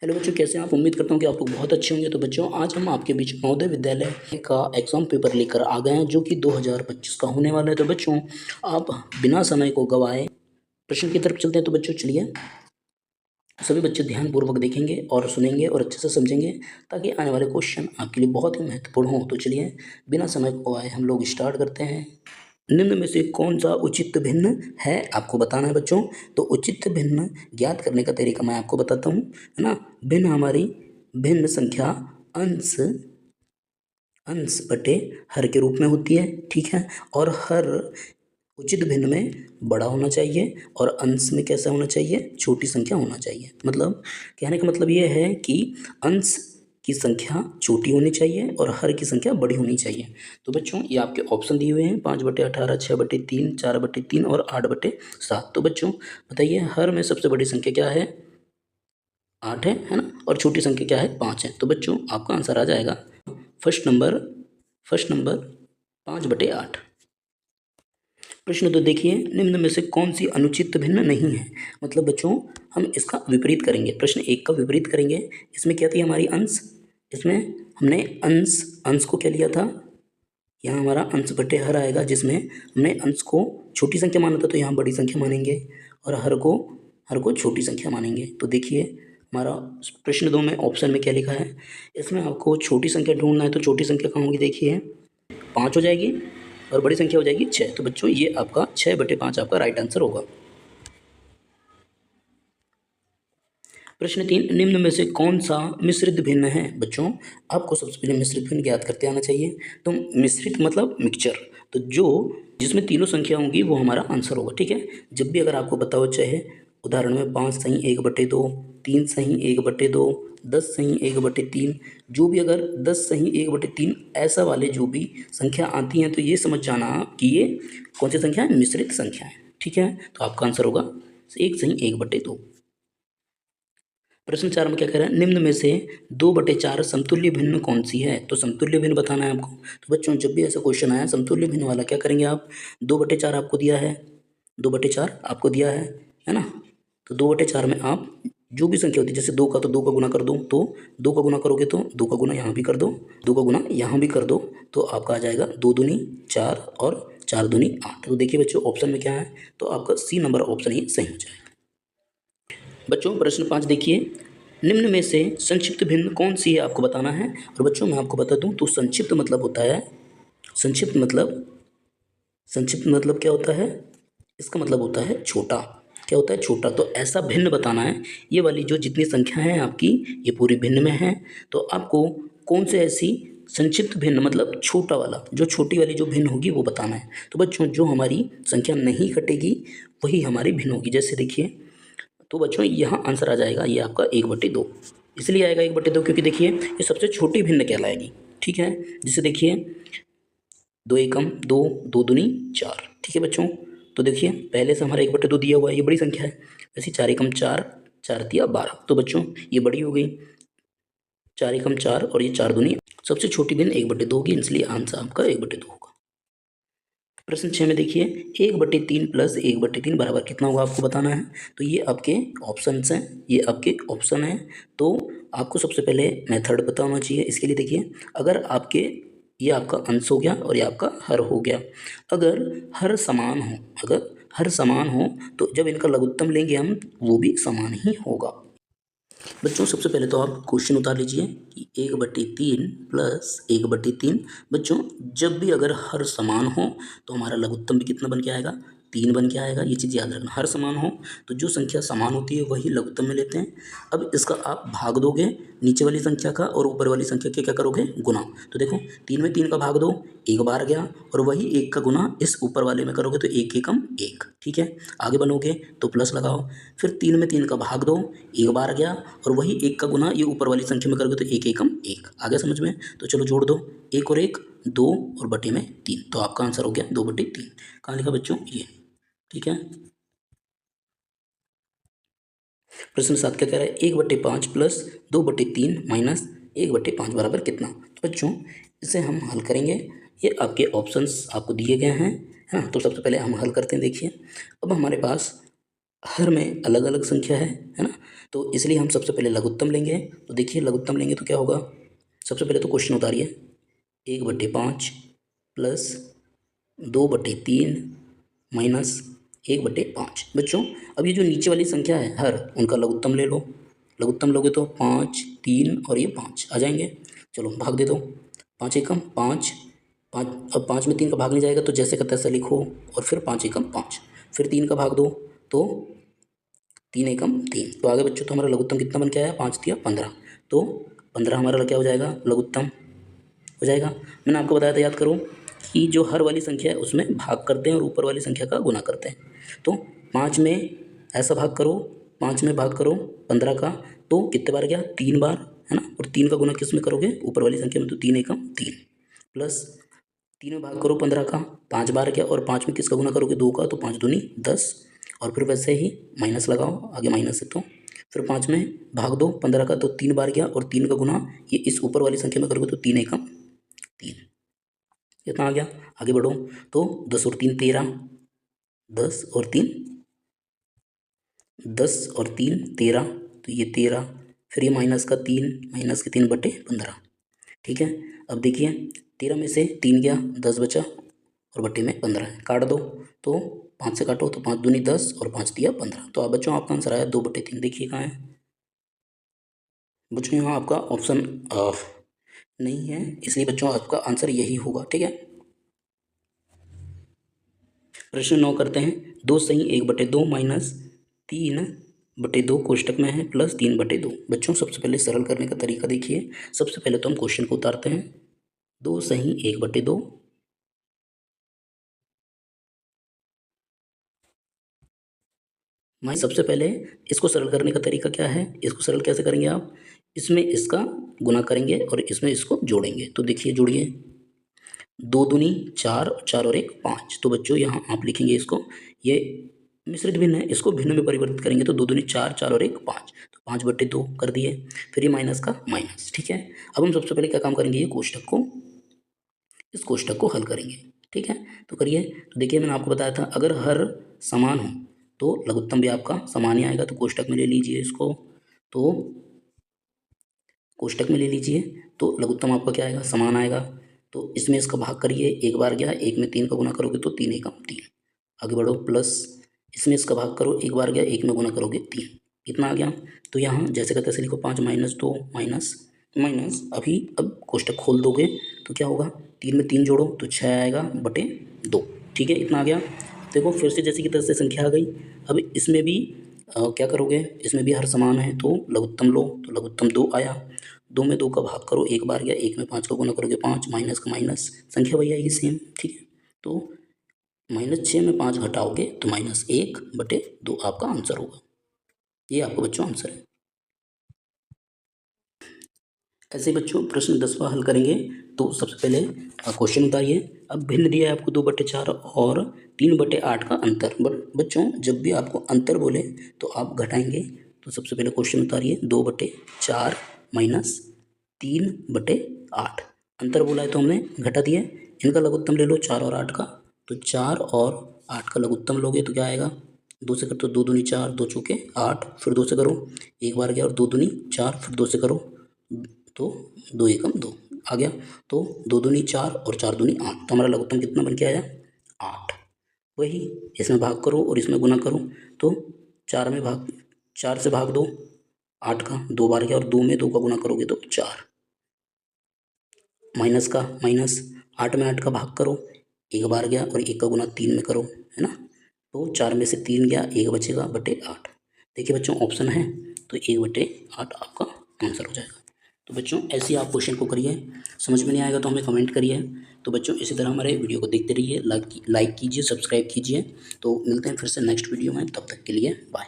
Hello बच्चों, कैसे हैं आप। उम्मीद करता हूँ कि आप लोग बहुत अच्छे होंगे। तो बच्चों, आज हम आपके बीच नवोदय विद्यालय का एग्ज़ाम पेपर लेकर आ गए हैं जो कि 2025 का होने वाला है। तो बच्चों, आप बिना समय को गंवाए प्रश्न की तरफ चलते हैं। तो बच्चों चलिए, सभी बच्चे ध्यानपूर्वक देखेंगे और सुनेंगे और अच्छे से समझेंगे ताकि आने वाले क्वेश्चन आपके लिए बहुत ही महत्वपूर्ण हो। तो चलिए, बिना समय को गंवाए हम लोग स्टार्ट करते हैं। निम्न में से कौन सा उचित भिन्न है, आपको बताना है बच्चों। तो उचित भिन्न ज्ञात करने का तरीका मैं आपको बताता हूँ, है ना। भिन्न हमारी भिन्न संख्या अंश अंश बटे हर के रूप में होती है, ठीक है। और हर उचित भिन्न में बड़ा होना चाहिए और अंश में कैसा होना चाहिए, छोटी संख्या होना चाहिए। मतलब कहने का मतलब ये है कि अंश की संख्या छोटी होनी चाहिए और हर की संख्या बड़ी होनी चाहिए। तो बच्चों, ये आपके ऑप्शन दिए हुए हैं 5/18, 6/3, 4/3 और 8/7। तो बच्चों बताइए, हर में सबसे बड़ी संख्या क्या है, 8 है ना। और छोटी संख्या क्या है, 5 है। तो बच्चों, आपका आंसर आ जाएगा फर्स्ट नंबर 5/8। प्रश्न तो देखिए, निम्न में से कौन सी अनुचित भिन्न नहीं है। मतलब बच्चों, हम इसका विपरीत करेंगे, प्रश्न एक का विपरीत करेंगे। इसमें क्या थी हमारी अंश, इसमें हमने अंश अंश को क्या लिया था, यहाँ हमारा अंश बटे हर आएगा, जिसमें हमने अंश को छोटी संख्या माना था तो यहाँ बड़ी संख्या मानेंगे और हर को छोटी संख्या मानेंगे। तो देखिए, हमारा प्रश्न दो में ऑप्शन में क्या लिखा है, इसमें आपको छोटी संख्या ढूंढना है। तो छोटी संख्या कहाँ होगी, देखिए 5 हो जाएगी और बड़ी संख्या हो जाएगी 6। तो बच्चों, ये आपका 6/5 आपका राइट आंसर होगा। प्रश्न 3, निम्न में से कौन सा मिश्रित भिन्न है। बच्चों, आपको सबसे पहले मिश्रित भिन्न ज्ञात करते आना चाहिए। तो मिश्रित मतलब मिक्सचर, तो जो जिसमें तीनों संख्या होंगी वो हमारा आंसर होगा, ठीक है। जब भी अगर आपको बताओ, चाहे उदाहरण में 5 सही 1/2, 3 सही 1/2, 10 सही 1/3, जो भी अगर 10 सही 1/3 ऐसा वाले जो भी संख्या आती हैं, तो ये समझ जाना कि ये कौन सी संख्या है, मिश्रित संख्या है, ठीक है। तो आपका आंसर होगा 1 सही 1/2। प्रश्न 4 में क्या कह रहा है, निम्न में से 2/4 समतुल्य भिन्न कौन सी है। तो समतुल्य भिन्न बताना है आपको। तो बच्चों, जब भी ऐसा क्वेश्चन आया समतुल्य भिन्न वाला, क्या करेंगे आप, 2/4 आपको दिया है, 2/4 आपको दिया है ना। तो 2/4 में आप जो भी संख्या होती है, जैसे 2 का, तो 2 का गुना कर दो। तो 2 का गुना करोगे तो 2 का गुना यहाँ भी कर दो, 2 का गुना यहाँ भी कर दो, तो आपका आ जाएगा 2 दूनी 4 और 4 दूनी 8। तो देखिए बच्चों, ऑप्शन में क्या है, तो आपका सी नंबर ऑप्शन ही सही हो जाएगा। बच्चों, प्रश्न 5 देखिए, निम्न में से संक्षिप्त भिन्न कौन सी है, आपको बताना है। और बच्चों, मैं आपको बता दूं, तो संक्षिप्त मतलब होता है, संक्षिप्त मतलब संक्षिप्त मतलब क्या होता है, इसका मतलब होता है छोटा। क्या होता है, छोटा। तो ऐसा भिन्न बताना है, ये वाली जो जितनी संख्या है आपकी, ये पूरी भिन्न में है। तो आपको कौन से ऐसी संक्षिप्त भिन्न मतलब छोटा वाला, जो छोटी वाली जो भिन्न होगी वो बताना है। तो बच्चों, जो हमारी संख्या नहीं कटेगी वही हमारी भिन्न होगी। जैसे देखिए, तो बच्चों यहाँ आंसर आ जाएगा, ये आपका 1/2। इसलिए आएगा 1/2 क्योंकि देखिए, ये सबसे छोटी भिन्न कहलाएगी, ठीक है। जिसे देखिए, 2 एकम 2, 2 दूनी 4, ठीक है बच्चों। तो देखिए, पहले से हमारा 1/2 दिया हुआ है, ये बड़ी संख्या है। वैसे 4 एकम 4, 4 तिया 12, तो बच्चों ये बड़ी हो गई, 4 एकम 4 और ये 4 दूनी, सबसे छोटी भिन्न 1/2 होगी, इसलिए आंसर आपका 1/2 होगा। प्रश्न 6 में देखिए, 1/3 प्लस 1/3 बराबर कितना होगा, आपको बताना है। तो ये आपके ऑप्शंस हैं, ये आपके ऑप्शन हैं। तो आपको सबसे पहले मेथड पता होना चाहिए। इसके लिए देखिए, अगर आपके ये आपका अंश हो गया और ये आपका हर हो गया। अगर हर समान हो, अगर हर समान हो तो जब इनका लघुत्तम लेंगे हम, वो भी समान ही होगा। बच्चों, सबसे पहले तो आप क्वेश्चन उतार लीजिए कि 1/3 प्लस 1/3। बच्चों, जब भी अगर हर समान हो तो हमारा लघुत्तम भी कितना बन के आएगा, 3 बन के आएगा। ये चीज़ याद रखना, हर समान हो तो जो संख्या समान होती है वही लघुत्तम में लेते हैं। अब इसका आप भाग दोगे नीचे वाली संख्या का और ऊपर वाली संख्या के, क्या करोगे, गुना। तो देखो, 3 में 3 का भाग दो, एक बार गया, और वही 1 का गुना इस ऊपर वाले में करोगे तो 1 एकम 1, ठीक है। आगे बनोगे तो प्लस लगाओ, फिर 3 में 3 का भाग दो, एक बार गया, और वही 1 का गुना ये ऊपर वाली संख्या में करोगे तो 1 एकम 1। आगे समझ में, तो चलो जोड़ दो, 1 और 1 2 और बटे में 3, तो आपका आंसर हो गया 2/3। कहाँ लिखा बच्चों, ये, ठीक है। प्रश्न 7 क्या कह रहा है, 1/5 प्लस 2/3 माइनस 1/5 बराबर कितना। तो बच्चों, इसे हम हल करेंगे। ये आपके ऑप्शंस आपको दिए गए हैं, है ना। तो सबसे पहले हम हल करते हैं। देखिए, अब हमारे पास हर में अलग अलग संख्या है ना। तो इसलिए हम सबसे पहले लघुत्तम लेंगे। तो देखिए लघुत्तम लेंगे तो क्या होगा, सबसे पहले तो क्वेश्चन उतारिए, 1/5 प्लस 2/3 माइनस 1/5। बच्चों अब ये जो नीचे वाली संख्या है हर, उनका लघुत्तम ले लो। लघुत्तम लोगे तो 5, 3 और ये 5 आ जाएंगे। चलो भाग दे दो, 5 एकम 5, 5 अब 5 में 3 का भाग नहीं जाएगा तो जैसे का तैसा लिखो, और फिर 5 एकम 5, फिर 3 का भाग दो तो 3 एकम 3। तो आगे बच्चों तो हमारा लघुत्तम कितना बन के आया, 5 दिया 15, तो 15 हमारा क्या हो जाएगा, लघुत्तम हो जाएगा। मैंने आपको बताया था, याद करो कि जो हर वाली संख्या है उसमें भाग करते हैं और ऊपर वाली संख्या का गुना करते हैं। तो 5 में ऐसा भाग करो, 5 में भाग करो 15 का, तो कितने बार गया, 3 बार, है ना। और 3 का गुना किस में करोगे, ऊपर वाली संख्या में, तो 3 एकम 3 प्लस 3 में भाग करो 15 का, 5 बार गया, और 5 में किसका गुना करोगे, 2 का, तो 5 दूनी 10, और फिर वैसे ही माइनस लगाओ, आगे माइनस है तो फिर 5 में भाग दो 15 का, तो 3 बार गया, और 3 का गुना ये इस ऊपर वाली संख्या में करोगे तो 3 एकम 3, कितना आ गया। आगे बढ़ो, तो 10 और 3 13, 10 और 3 10 और 3 13, तो ये 13, फिर ये माइनस का 3, माइनस के 3/15, ठीक है। अब देखिए 13 में से 3 गया, 10 बचा, और बट्टे में 15 है, काट दो, तो 5 से काटो तो 5 दूनी 10 और 5 दिया 15। तो आप बच्चों आपका आंसर आया 2/3। देखिए कहाँ है बच्चों, यहाँ आपका ऑप्शन नहीं है, इसलिए बच्चों आपका आंसर यही होगा, ठीक है। प्रश्न 9 करते हैं, 2 सही 1/2 माइनस 3/2 कोष्टक में है प्लस 3/2। बच्चों सबसे पहले सरल करने का तरीका देखिए। सबसे पहले तो हम क्वेश्चन को उतारते हैं, 2 सही 1/2 माइनस, सबसे पहले इसको सरल करने का तरीका क्या है, इसको सरल कैसे करेंगे आप, इसमें इसका गुना करेंगे और इसमें इसको जोड़ेंगे। तो देखिए जोड़िए, 2 दूनी 4, 4 और 1 5। तो बच्चों यहाँ आप लिखेंगे इसको, ये मिश्रित भिन्न है, इसको भिन्न में परिवर्तित करेंगे तो 2 दूनी 4, 4 और 1 5, तो 5/2 कर दिए। फिर ये माइनस का माइनस, ठीक है। अब हम सबसे पहले क्या काम करेंगे, ये कोष्टक को, इस कोष्टक को हल करेंगे, ठीक है। तो करिए, तो देखिए मैंने आपको बताया था अगर हर समान हो तो लघुत्तम भी आपका समान ही आएगा। तो कोष्टक में ले लीजिए इसको, तो कोष्टक में ले लीजिए, तो लघुत्तम आपका क्या आएगा, समान आएगा। तो इसमें इसका भाग करिए, एक बार गया, एक में 3 का गुना करोगे तो 3 एकम 3। आगे बढ़ो, प्लस इसमें इसका भाग करो, एक बार गया, एक में गुना करोगे 3, कितना आ गया। तो यहाँ जैसे का तैसे लिखो, 5 माइनस 2 माइनस माइनस, अभी अब कोष्टक खोल दोगे तो क्या होगा, 3 में 3 जोड़ो तो 6 आएगा बटे 2, ठीक है, इतना आ गया। देखो फिर से जैसे की तरह से संख्या आ गई। अब इसमें भी क्या करोगे, इसमें भी हर समान है तो लघुत्तम लो, तो लघुत्तम 2 आया। 2 में 2 का भाग करो, एक बार गया, एक में 5 का गुना करोगे 5, माइनस का माइनस, संख्या वही आएगी सेम, ठीक है। तो -6 में 5 घटाओगे तो -1/2 आपका आंसर होगा। ये आपका बच्चों आंसर है। ऐसे ही बच्चों प्रश्न 10वां हल करेंगे। तो सबसे पहले क्वेश्चन उतारिए। अब भिन्न दिया है आपको 2/4 और 3/8 का अंतर। बट बच्चों जब भी आपको अंतर बोले तो आप घटाएंगे। तो सबसे पहले क्वेश्चन उतारिए, 2/4 माइनस 3/8। अंतर बोला है तो हमने घटा दिया। इनका लघुत्तम ले लो 4 और 8 का। तो 4 और 8 का लघुत्तम लोगे तो क्या आएगा, 2 से करो तो 2 दूनी 4, 2 चौके 8, फिर 2 से करो, एक बार गया और 2 दूनी 4, फिर 2 से करो तो 2 एकम 2 आ गया। तो 2 दूनी 4 और 4 दूनी 8, तो हमारा लघुत्तम कितना बन के आया, 8। वही इसमें भाग करो और इसमें गुना करो, तो 4 से भाग दो 8 का, 2 बार गया और 2 में 2 का गुना करोगे तो 4, माइनस का माइनस, 8 में 8 का भाग करो, एक बार गया और 1 का गुना 3 में करो, है ना। तो 4 में से 3 गया, 1 बचेगा बटे 8। देखिए बच्चों ऑप्शन है, तो 1/8 आपका आंसर हो जाएगा। तो बच्चों ऐसे ही आप क्वेश्चन को करिए। समझ में नहीं आएगा तो हमें कमेंट करिए। तो बच्चों इसी तरह हमारे वीडियो को देखते रहिए, लाइक कीजिए, सब्सक्राइब कीजिए। तो मिलते हैं फिर से नेक्स्ट वीडियो में, तब तक के लिए बाय।